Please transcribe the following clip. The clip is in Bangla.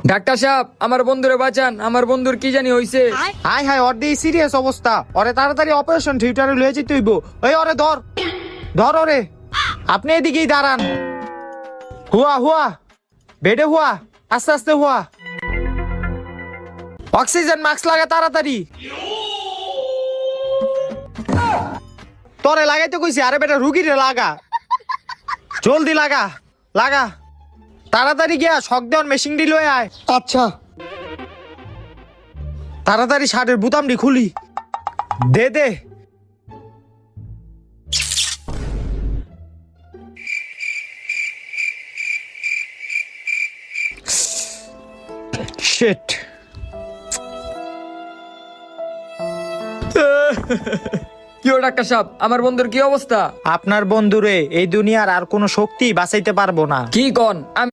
ডাক্তার সাহেব, আমার বন্ধুরে বাঁচান, আমার বন্ধুর কি জানি হইছে। হাই হাই, ওর দিয়ে সিরিয়াস অবস্থা, ওরে তাড়াতাড়ি অপারেশন থিয়েটারে লয়ে যেতে হইব। ওই ওরে ধর ধর ওরে, আপনি এদিকেই দাঁড়ান। হুয়া হুয়া, বেডে হুয়া, আস্তে আস্তে হুয়া। অক্সিজেন মাস্ক লাগা তাড়াতাড়ি। তোরে লাগাইতে কইছি, আরে বেটা রুগীরে লাগা, জলদি লাগা লাগা, তাড়াতাড়ি গিয়া শক দেওয়ার মেশিন দি লয়ে আয়। আচ্ছা। তাড়াতাড়ি শার্টের বুতামটি খুলি, দে দে। শিট। কি ও ডাক্তার সাহেব, আমার বন্ধুর কি অবস্থা? আপনার বন্ধুরে এই দুনিয়ার আর কোনো শক্তি বাঁচাইতে পারবো না। কি কন? আমি